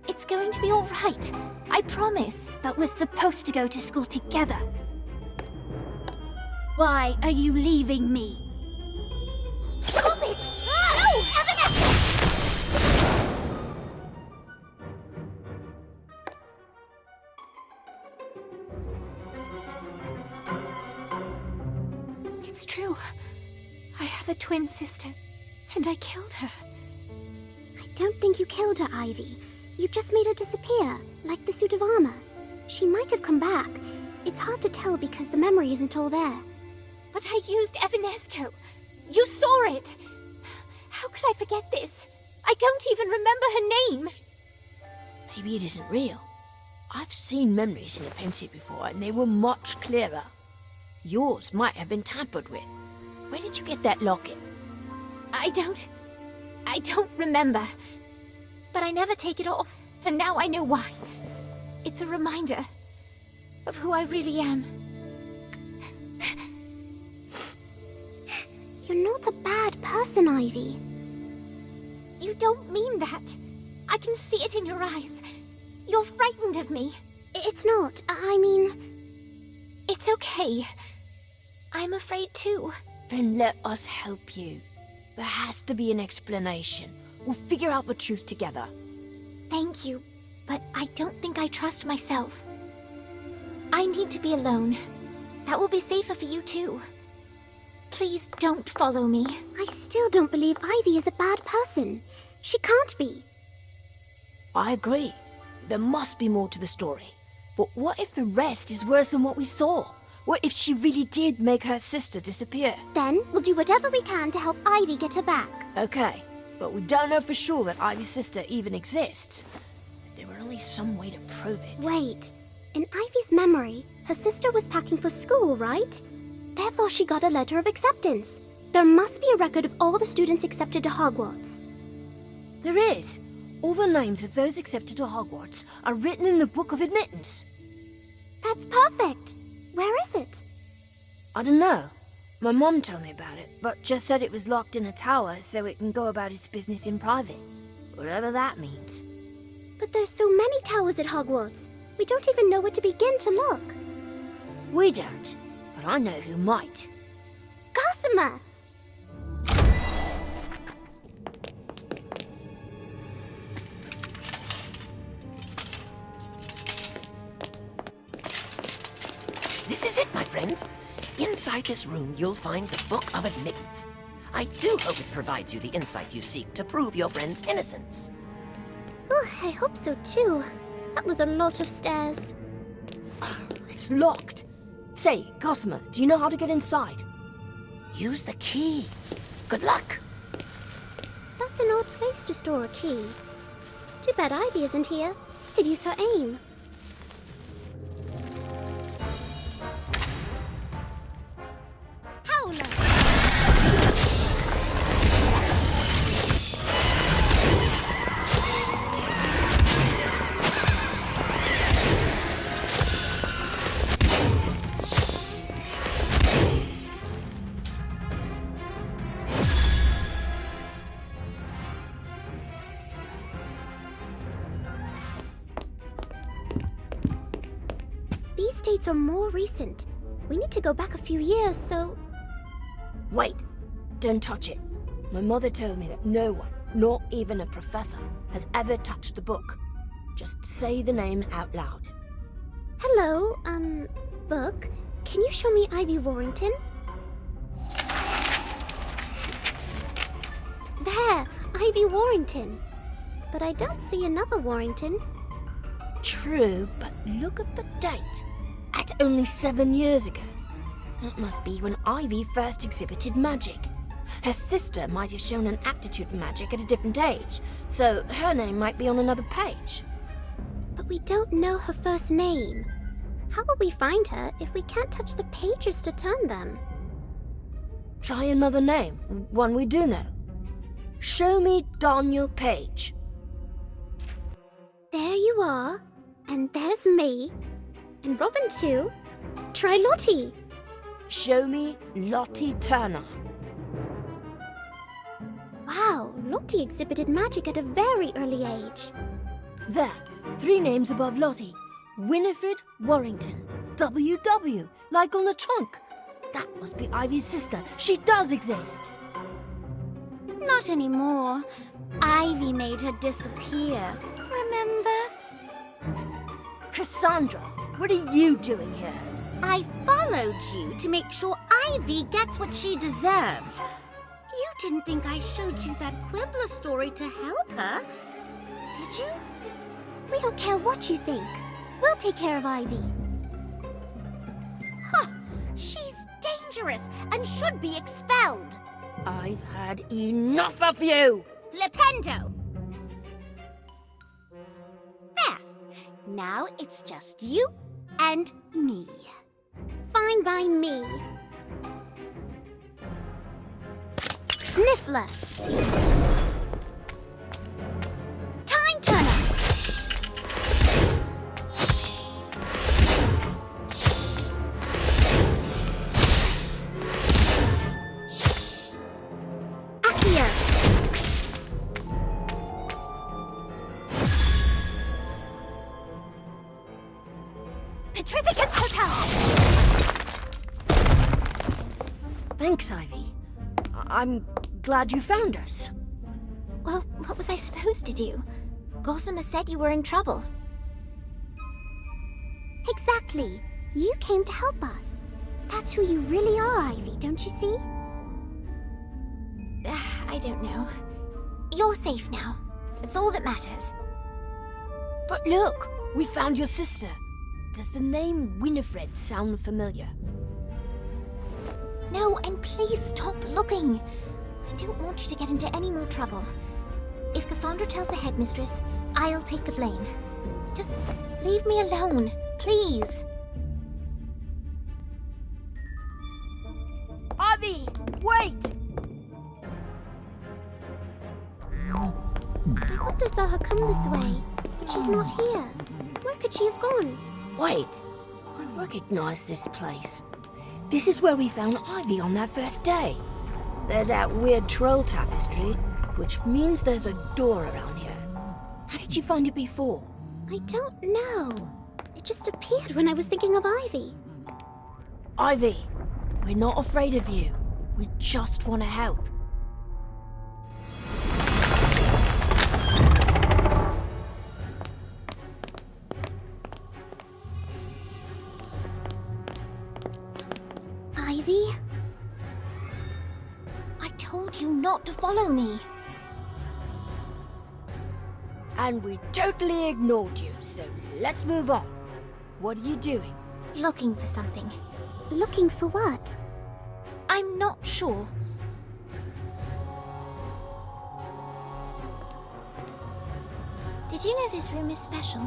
It's going to be all right. I promise. But we're supposed to go to school together. Why are you leaving me? Stop it! No! It's true. I have a twin sister, and I killed her. I don't think you killed her, Ivy. You just made her disappear, like the suit of armor. She might have come back. It's hard to tell because the memory isn't all there. But I used Evanesco. You saw it. How could I forget this? I don't even remember her name. Maybe it isn't real. I've seen memories in a pensive before, and they were much clearer. Yours might have been tampered with. Where did you get that locket? I don't remember. But I never take it off, and now I know why. It's a reminder of who I really am. You're not a bad person, Ivy. You don't mean that. I can see it in your eyes. You're frightened of me. It's not. I mean... It's okay. I'm afraid too. Then let us help you. There has to be an explanation. We'll figure out the truth together. Thank you, but I don't think I trust myself. I need to be alone. That will be safer for you too. Please don't follow me. I still don't believe Ivy is a bad person. She can't be. I agree. There must be more to the story. But what if the rest is worse than what we saw? What if she really did make her sister disappear? Then we'll do whatever we can to help Ivy get her back. Okay, but we don't know for sure that Ivy's sister even exists. There were only some way to prove it. Wait. In Ivy's memory, her sister was packing for school, right? Therefore, she got a letter of acceptance. There must be a record of all the students accepted to Hogwarts. There is. All the names of those accepted to Hogwarts are written in the Book of Admittance. That's perfect. Where is it? I don't know. My mom told me about it, but just said it was locked in a tower so it can go about its business in private. Whatever that means. But there's so many towers at Hogwarts. We don't even know where to begin to look. We don't, but I know who might. Gossamer! This is it, my friends. Inside this room, you'll find the Book of Admittance. I do hope it provides you the insight you seek to prove your friend's innocence. Oh, I hope so too. That was a lot of stairs. It's locked. Say, Gossamer, do you know how to get inside? Use the key. Good luck. That's an odd place to store a key. Too bad Ivy isn't here. Could use her aim. Howler! These dates are more recent. We need to go back a few years, so... Wait, don't touch it. My mother told me that no one, not even a professor, has ever touched the book. Just say the name out loud. Hello, book. Can you show me Ivy Warrington? There, Ivy Warrington. But I don't see another Warrington. True, but look at the date. That's only 7 years ago. That must be when Ivy first exhibited magic. Her sister might have shown an aptitude for magic at a different age, so her name might be on another page. But we don't know her first name. How will we find her if we can't touch the pages to turn them? Try another name, one we do know. Show me Daniel Page. There you are, and there's me, and Robin too. Try Lottie. Show me Lottie Turner. Wow, Lottie exhibited magic at a very early age. There, 3 names above Lottie. Winifred Warrington. WW, like on the trunk. That must be Ivy's sister. She does exist. Not anymore. Ivy made her disappear. Remember? Cassandra, what are you doing here? I followed you to make sure Ivy gets what she deserves. You didn't think I showed you that Quibbler story to help her, did you? We don't care what you think. We'll take care of Ivy. Huh. She's dangerous and should be expelled. I've had enough of you! Flipendo! There. Now it's just you and me. Fine by me. Niffler. Time Turner. Accio. Petrificus Hotel. Thanks, Ivy. I'm glad you found us. Well, what was I supposed to do? Gossamer said you were in trouble. Exactly. You came to help us. That's who you really are, Ivy, don't you see? I don't know. You're safe now. It's all that matters. But look, we found your sister. Does the name Winifred sound familiar? No, and please stop looking. I don't want you to get into any more trouble. If Cassandra tells the headmistress, I'll take the blame. Just leave me alone, please. Ivy, wait! I thought I saw her come this way, but she's not here. Where could she have gone? Wait, I recognize this place. This is where we found Ivy on that first day. There's that weird troll tapestry, which means there's a door around here. How did you find it before? I don't know. It just appeared when I was thinking of Ivy. Ivy, we're not afraid of you. We just want to help. Ivy? I told you not to follow me. And we totally ignored you, so let's move on. What are you doing? Looking for something. Looking for what? I'm not sure. Did you know this room is special?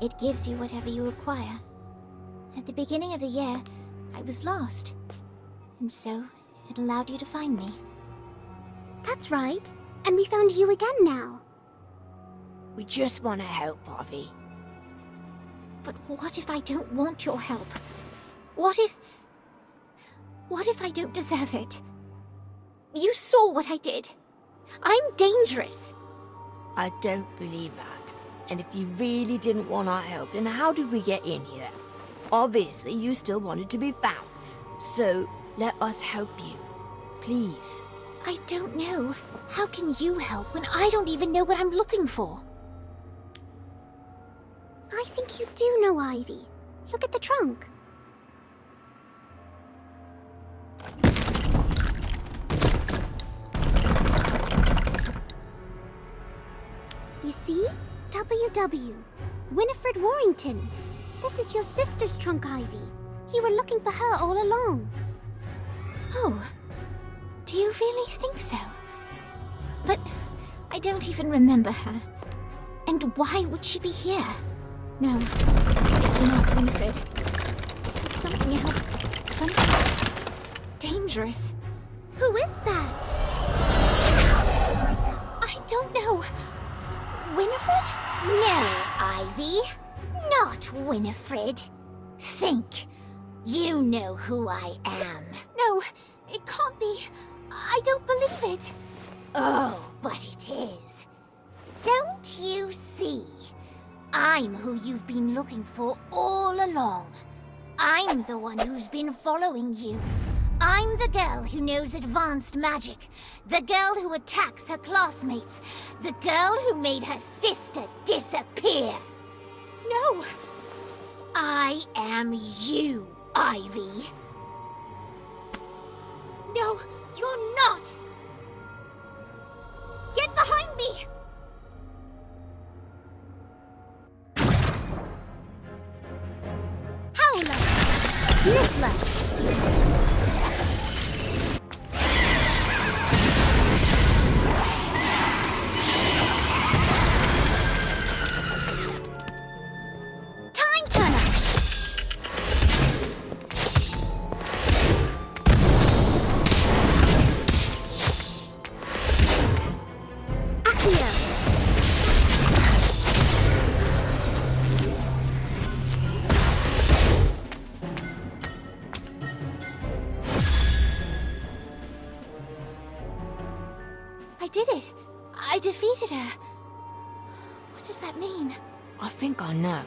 It gives you whatever you require. At the beginning of the year, I was lost. And so, it allowed you to find me. That's right. And we found you again now. We just want to help, Ivy. But what if I don't want your help? What if I don't deserve it? You saw what I did. I'm dangerous. I don't believe that. And if you really didn't want our help, then how did we get in here? Obviously, you still wanted to be found. So, let us help you. Please. I don't know. How can you help when I don't even know what I'm looking for? I think you do know, Ivy. Look at the trunk. You see? W.W. Winifred Warrington. This is your sister's trunk, Ivy. You were looking for her all along. Oh. Do you really think so? But I don't even remember her. And why would she be here? No, it's not Winifred. It's something else. Something dangerous. Who is that? I don't know. Winifred? No, Ivy. Not Winifred. Think. You know who I am. No, it can't be. I don't believe it. Oh, but it is. Don't you see? I'm who you've been looking for all along. I'm the one who's been following you. I'm the girl who knows advanced magic. The girl who attacks her classmates. The girl who made her sister disappear. No! I am you, Ivy. No, you're not! Get behind me! Howler! Niffler! Time Turner! I did it! I defeated her! What does that mean? I think I know.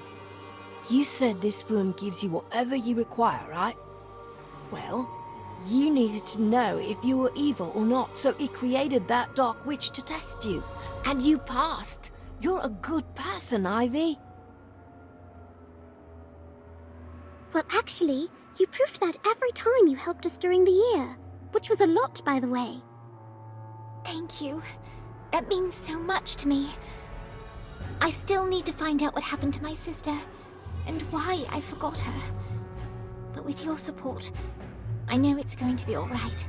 You said this room gives you whatever you require, right? Well, you needed to know if you were evil or not, so it created that dark witch to test you. And you passed. You're a good person, Ivy. Well, actually, you proved that every time you helped us during the year. Which was a lot, by the way. Thank you. That means so much to me. I still need to find out what happened to my sister, and why I forgot her. But with your support, I know it's going to be all right.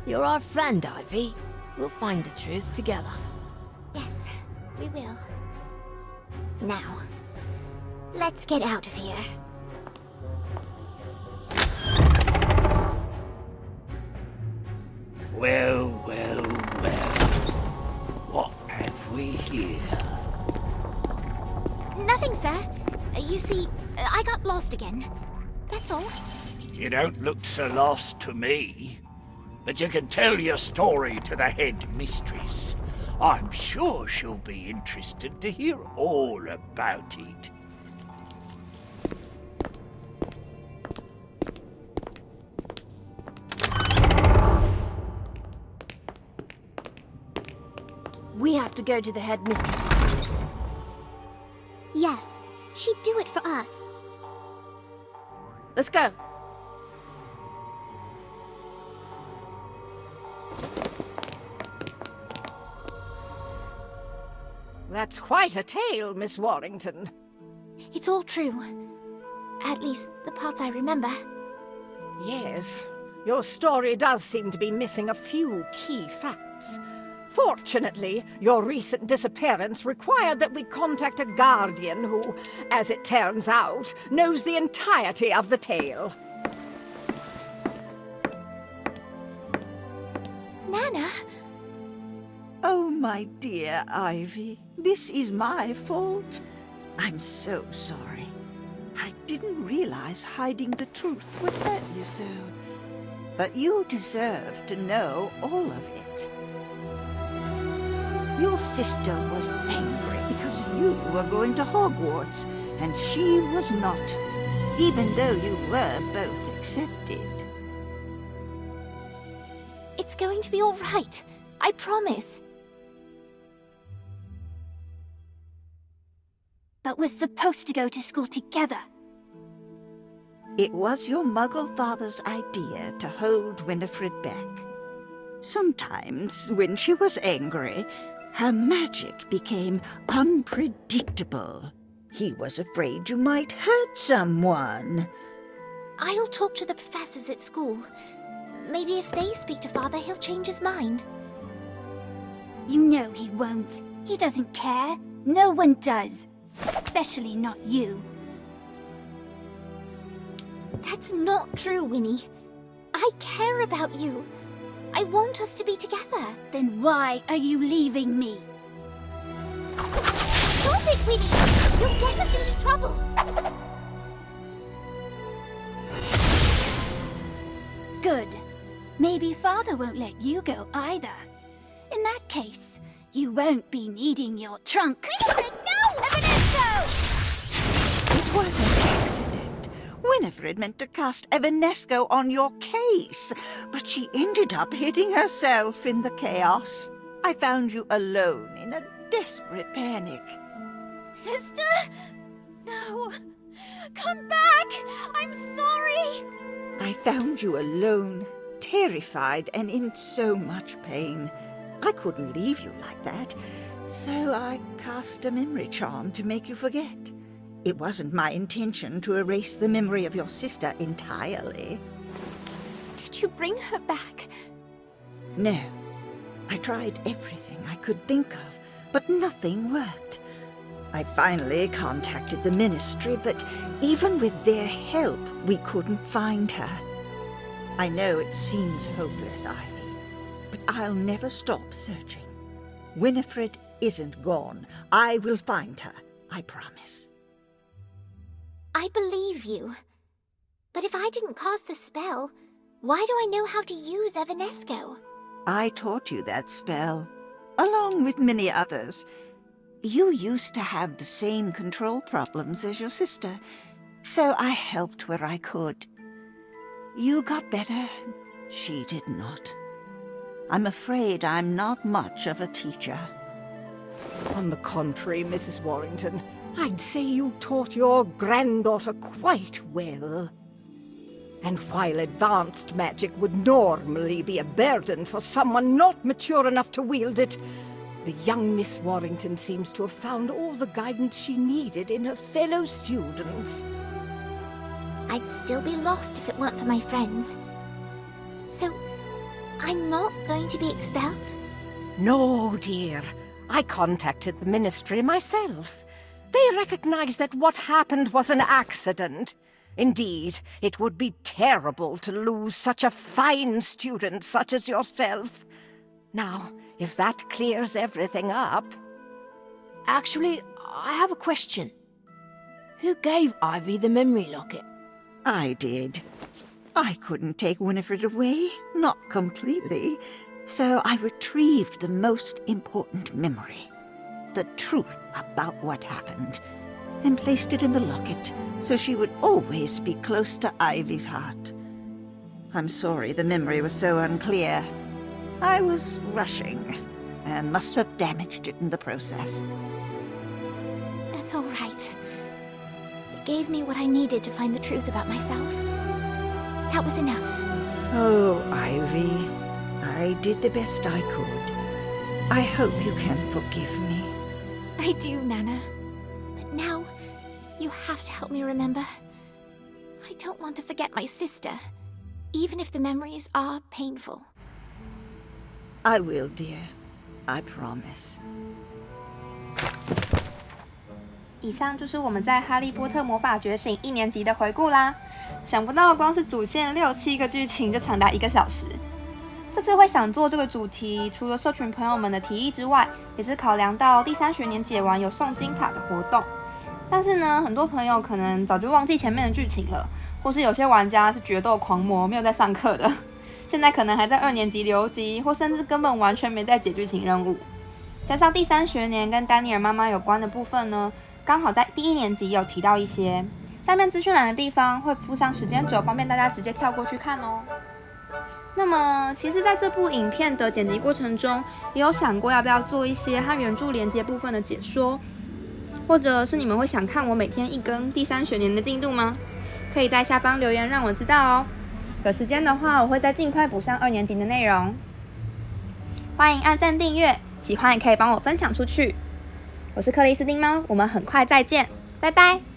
You're our friend, Ivy. We'll find the truth together. Yes, we will. Now, let's get out of here. Well. What have we here? Nothing, sir. You see, I got lost again. That's all. You don't look so lost to me. But you can tell your story to the head mistress. I'm sure she'll be interested to hear all about it. We have to go to the headmistress's office. Yes, she'd do it for us. Let's go. That's quite a tale, Miss Warrington. It's all true. At least, the parts I remember. Yes, your story does seem to be missing a few key facts. Fortunately, your recent disappearance required that we contact a guardian who, as it turns out, knows the entirety of the tale. Nana? Oh, my dear Ivy, this is my fault. I'm so sorry. I didn't realize hiding the truth would hurt you so. But you deserve to know all of it. Your sister was angry because you were going to Hogwarts, and she was not, even though you were both accepted. It's going to be all right. I promise. But we're supposed to go to school together. It was your Muggle father's idea to hold Winifred back. Sometimes, when she was angry, her magic became unpredictable. He was afraid you might hurt someone. I'll talk to the professors at school. Maybe if they speak to Father, he'll change his mind. You know he won't. He doesn't care. No one does. Especially not you. That's not true, Winnie. I care about you. I want us to be together. Then why are you leaving me? Stop it, Winnie! You'll get us into trouble. Good. Maybe Father won't let you go either. In that case, you won't be needing your trunk. Winifred, no! Evanesco! It was an accident. Winifred meant to cast Evanesco on your case, but she ended up hitting herself in the chaos. I found you alone in a desperate panic. Sister? No. Come back! I'm sorry! I found you alone, terrified and in so much pain. I couldn't leave you like that, so I cast a memory charm to make you forget. It wasn't my intention to erase the memory of your sister entirely. Did you bring her back? No. I tried everything I could think of, but nothing worked. I finally contacted the Ministry, but even with their help, we couldn't find her. I know it seems hopeless, Ivy, but I'll never stop searching. Winifred isn't gone. I will find her, I promise. I believe you. But if I didn't cast the spell, why do I know how to use Evanesco? I taught you that spell, along with many others. You used to have the same control problems as your sister, so I helped where I could. You got better, she did not. I'm afraid I'm not much of a teacher. On the contrary, Mrs. Warrington, I'd say you taught your granddaughter quite well. And while advanced magic would normally be a burden for someone not mature enough to wield it, the young Miss Warrington seems to have found all the guidance she needed in her fellow students. I'd still be lost if it weren't for my friends. So, I'm not going to be expelled? No, dear. I contacted the Ministry myself. They recognize that what happened was an accident. Indeed, it would be terrible to lose such a fine student such as yourself. Now, if that clears everything up... Actually, I have a question. Who gave Ivy the memory locket? I did. I couldn't take Winifred away, not completely, so I retrieved the most important memory. The truth about what happened, and placed it in the locket so she would always be close to Ivy's heart. I'm sorry the memory was so unclear. I was rushing, and must have damaged it in the process. That's all right. It gave me what I needed to find the truth about myself. That was enough. Oh, Ivy, I did the best I could. I hope you can forgive me. I do, Nana. But now, you have to help me remember. I don't want to forget my sister. even if the memories are painful. I will, dear. I promise. 以上就是我们在《哈利波特魔法觉醒》1年级的回顾啦。想不到光是主线6-7个剧情就长达1个小时。这次会想做这个主题，除了社群朋友们的提议之外，也是考量到第3学年解完有送金卡的活动。但是呢，很多朋友可能早就忘记前面的剧情了，或是有些玩家是决斗狂魔，没有在上课的，现在可能还在2年级留级，或甚至根本完全没在解剧情任务。加上第3学年跟丹尼尔妈妈有关的部分呢，刚好在第1年级有提到一些，下面资讯栏的地方会附上时间轴，方便大家直接跳过去看哦。那么，其实在这部影片的剪辑过程中，也有想过要不要做一些和原著连接部分的解说，或者是你们会想看我每天一更第3学年的进度吗？可以在下方留言让我知道哦。有时间的话，我会再尽快补上2年级的内容。欢迎按赞订阅，喜欢也可以帮我分享出去。我是克里斯汀猫，我们很快再见，拜拜。